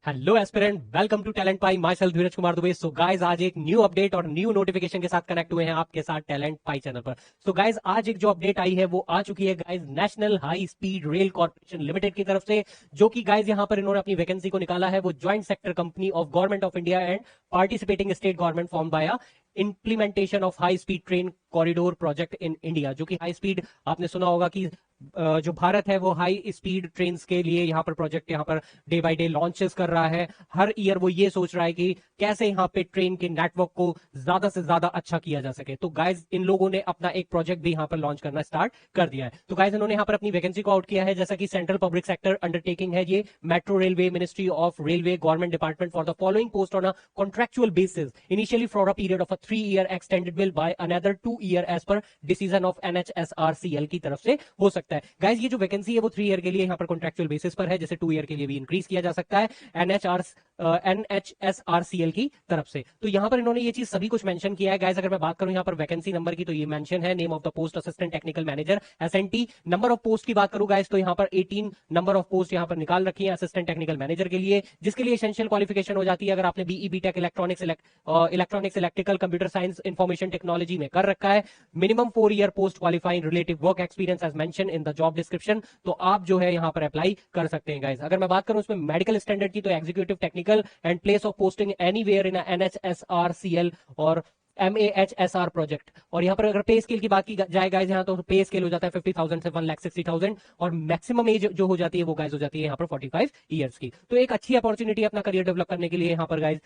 Hello aspirant, welcome to Talent Pi. Myself Dheeraj Kumar Dubey. So guys, आज एक new update और new notification के साथ कनेक्ट हुए हैं आपके साथ टैलेंट पाई चैनल पर। सो गाइज, आज एक जो अपडेट आई है वो आ चुकी है guys national high speed rail corporation limited की तरफ से, जो कि गाइज यहाँ पर इन्होंने अपनी वैकेंसी को निकाला है। वो joint sector company of government of India and participating state government form by implementation of high speed train corridor project in India. जो कि हाई स्पीड, आपने सुना होगा कि जो भारत है वो हाई स्पीड ट्रेन के लिए यहाँ पर प्रोजेक्ट यहाँ per day by day launches कर रहा है। हर ईयर वो ये सोच रहा है कि कैसे यहाँ पे ट्रेन के नेटवर्क को ज्यादा से ज्यादा अच्छा किया जा सके। तो गाइज, इन लोगों ने अपना एक प्रोजेक्ट भी यहाँ पर लॉन्च करना स्टार्ट कर दिया है। तो गाइज, इन्होंने यहाँ पर अपनी वैकेंसी को आउट किया है, जैसा कि सेंट्रल पब्लिक सेक्टर अंडरटेकिंग है ये। Metro railway, ministry of railway, government department for the following post on a contractual basis initially for a period of a 3 year extendable by another 2 year as per decision of NHSRCL की तरफ से हो सकता है। Guys, ये जो vacancy है वो 3 ईयर के लिए यहाँ पर कॉन्ट्रेक्चुअल बेसिस पर है, जैसे 2 ईयर के लिए भी इंक्रीज किया जा सकता है NHSRCL की तरफ से। तो यहाँ पर इन्होंने ये चीज सभी कुछ मेंशन किया है। गाइज, अगर मैं बात करूं यहाँ पर वैकेंसी नंबर की, तो ये मेंशन है name of the post assistant technical manager SNT। Number of post की बात करूं गाइज, तो यहाँ पर 18 नंबर ऑफ पोस्ट यहाँ पर निकाल रखी है असिस्टेंट टेक्निकल मैनेजर के लिए, जिसके लिए एसेंशियल क्वालिफिकेशन हो जाती है अगर आपने BE BTech electronics electrical computer science information technology में कर रखा है। Minimum 4 year post qualifying relative work experience as mention in the job description. तो आप जो है यहाँ पर अप्लाई कर सकते हैं गाइज। अगर मैं बात करूं इसमें मेडिकल स्टैंडर्ड की, तो executive technical and place of posting anywhere in NHSRCL और MAHSR प्रोजेक्ट। और यहाँ पर अगर पे स्केल की बात की जाए गाइज, यहाँ तो पे स्केल हो जाता है 50,000 से 1,60,000 और मैक्सिमम एज जो हो जाती है वो गाइज हो जाती है यहाँ पर 45 ईयर्स की। तो एक अच्छी अपॉर्चुनिटी अपना करियर डेवलप करने के लिए यहाँ पर गाइज।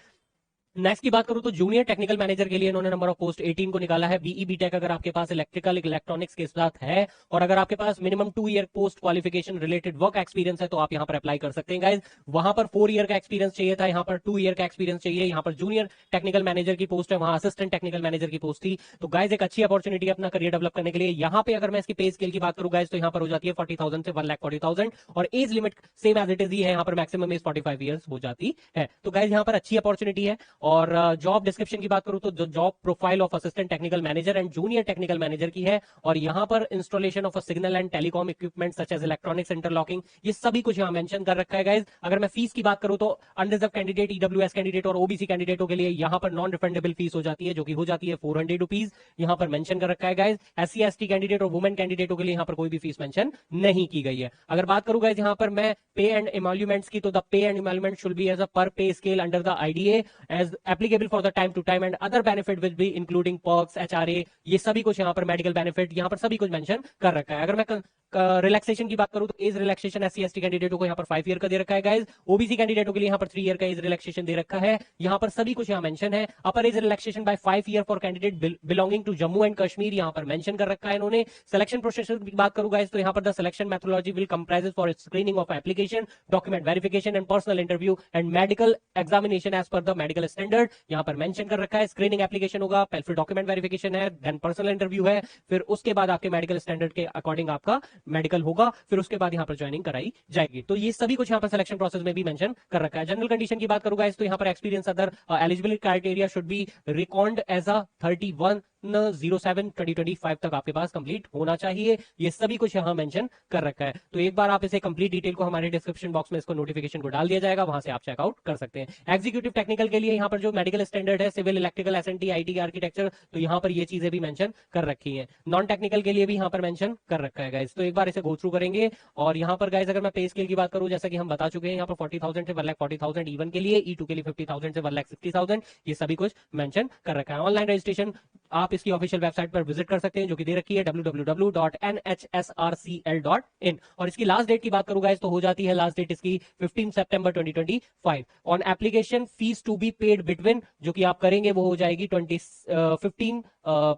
नेक्स्ट की बात करूं तो जूनियर टेक्निकल मैनेजर के लिए इन्होंने नंबर ऑफ पोस्ट 18 को निकाला है। BE BTech अगर आपके पास इलेक्ट्रिकल इलेक्ट्रॉनिक्स के साथ है और अगर आपके पास minimum 2 year post qualification related work experience है, तो आप यहां पर अप्लाई कर सकते हैं गाइज। वहां पर 4 ईयर का एक्सपीरियंस चाहिए था, यहाँ पर 2 ईयर का एक्सपीरियंस चाहिए। यहाँ पर जूनियर टेक्निकल मैनेजर की पोस्ट है, वहां असिस्टेंट टेक्निकल मैनेजर की पोस्ट थी। तो गाइज, एक अच्छी अपॉर्चुनिटी अपना करियर डेवलप करने के लिए। यहाँ पे अगर मैं इसकी पे स्केल की बात करूं गाइज, तो यहाँ पर हो जाती है 40,000 से 1,40,000 और age limit same as it is ही है, यहाँ पर मैक्सिमम एज 45 ईयर्स हो जाती है। तो गाइज, यहाँ पर अच्छी अपॉर्चुनिटी है। और जॉब डिस्क्रिप्शन की बात करूं तो job profile of assistant technical manager and junior technical manager की है। और यहां पर installation of a signal and telecom equipment such as electronics interlocking, ये सभी कुछ यहां मेंशन कर रखा है गाइज। अगर मैं फीस की बात करूं तो अनरिजर्व कैंडिडेट, EWS कैंडिडेट और OBC कैंडिडेटों के लिए यहां पर नॉन रिफंडेबल फीस हो जाती है, जो कि हो जाती है 400 रुपीज। यहां पर मेंशन कर रखा है गाइज। SC ST कैंडिडेट और वुमेन कैंडिडेटों के लिए यहां पर कोई भी फीस मेंशन नहीं की गई है। अगर बात करूं गाइज यहां पर मैं पे एंड एमोल्यूमेंट्स की, तो the pay and emolument should be as a per pay scale under the IDA as applicable for the time to time and other benefit will be including perks, HRA, ये सभी कुछ यहाँ पर मेडिकल बेनिफिट यहाँ पर सभी कुछ mention कर रखा है। अगर मैं रिलैक्सेशन की बात करूं तो एज रिलैक्सेशन SC ST कैंडिडेटों को यहाँ पर 5 ईयर का दे रखा है गाइज। OBC कैंडिडेटों के लिए यहाँ पर 3 ईयर का एज रिलैक्सेशन दे रखा है। यहाँ पर सभी कुछ यहाँ मेंशन है। Upper age relaxation by 5 year for candidate belonging to Jammu and Kashmir, यहाँ पर मेंशन कर रखा है इन्होंने। सिलेक्शन प्रोसेस की बात करूं गाइज, तो यहाँ पर the selection methodology will comprises for screening of application, document verification and personal interview and medical examination as per the medical standard. यहाँ पर मेंशन कर रखा है स्क्रीनिंग एप्लीकेशन होगा, फिर डॉक्यूमेंट वेरिफिकेशन है, देन पर्सनल इंटरव्यू है, फिर उसके बाद आपके मेडिकल स्टैंडर्ड के अकॉर्डिंग आपका मेडिकल होगा, फिर उसके बाद यहाँ पर ज्वाइनिंग कराई जाएगी। तो ये सभी कुछ यहाँ पर सिलेक्शन प्रोसेस में भी मेंशन कर रखा है। जनरल कंडीशन की बात करूंगा तो यहाँ पर experience other eligibility criteria should be record as a 31/07/2025 तक आपके पास कंप्लीट होना चाहिए। ये सभी कुछ यहाँ मेंशन कर रखा है। तो एक बार आप इसे कंप्लीट डिटेल को हमारे डिस्क्रिप्शन बॉक्स में इसको नोटिफिकेशन को डाल दिया जाएगा, वहां से आप चेकआउट कर सकते हैं। एग्जीक्यूटिव टेक्निकल के लिए यहाँ पर जो मेडिकल स्टैंडर्ड है, civil, electrical, SNT, IT architecture, तो यहाँ पर ये चीजें भी मेंशन कर रखी है। नॉन टेक्निकल के लिए भी यहाँ पर मेंशन कर रखा है गाइज। तो एक बार इसे गो थ्रू करेंगे। और यहाँ पर गाइज अगर मैं पे स्केल की बात करूं, जैसा कि हम बता चुके हैं, यहाँ पर 40,000 से 1,40,000 E1 के लिए, E2 के लिए 50,000 से 1,60,000, ये सभी कुछ मेंशन कर रखा है। ऑनलाइन रजिस्ट्रेशन आप इसकी ऑफिशियल वेबसाइट पर विजिट कर सकते हैं, जो कि दे रखी है www.nhsrcl.in। और इसकी लास्ट डेट की बात करूं गाइस, तो हो जाती है लास्ट डेट इसकी 15 सितंबर 2025। On application fee to be paid between, जो कि आप करेंगे वो हो जाएगी 15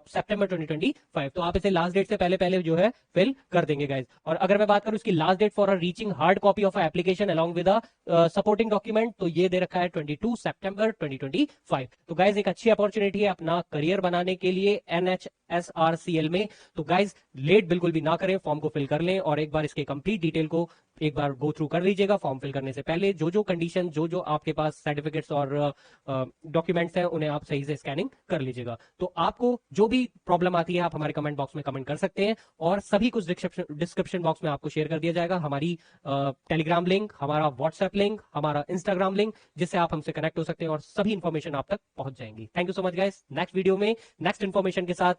सितंबर 2025। तो आप इसे लास्ट डेट से पहले पहले जो है फिल कर देंगे गाइस। और अगर मैं बात करूं इसकी last date for reaching hard copy of application along with supporting document, तो ये दे रखा है 22 सितंबर 2025। तो गाइस, एक अच्छी अपॉर्चुनिटी है अपना करियर बनाने के लिए NHSRCL SRCL में। तो गाइज लेट बिल्कुल भी ना करें, फॉर्म को फिल कर लें और एक बार इसके कंप्लीट डिटेल को एक बार गो थ्रू कर लीजिएगा। फॉर्म फिल करने से पहले जो जो कंडीशन, जो जो आपके पास सर्टिफिकेट्स और डॉक्यूमेंट्स हैं उन्हें आप सही से स्कैनिंग कर लीजिएगा। तो आपको जो भी प्रॉब्लम आती है आप हमारे कमेंट बॉक्स में कमेंट कर सकते हैं और सभी कुछ डिस्क्रिप्शन बॉक्स में आपको शेयर कर दिया जाएगा, हमारी टेलीग्राम लिंक, हमारा व्हाट्सएप लिंक, हमारा इंस्टाग्राम लिंक, जिससे आप हमसे कनेक्ट हो सकते हैं और सभी इंफॉर्मेशन आप तक पहुंच जाएंगी। Thank you so much guys. Next video में नेक्स्ट इंफॉर्मेशन के साथ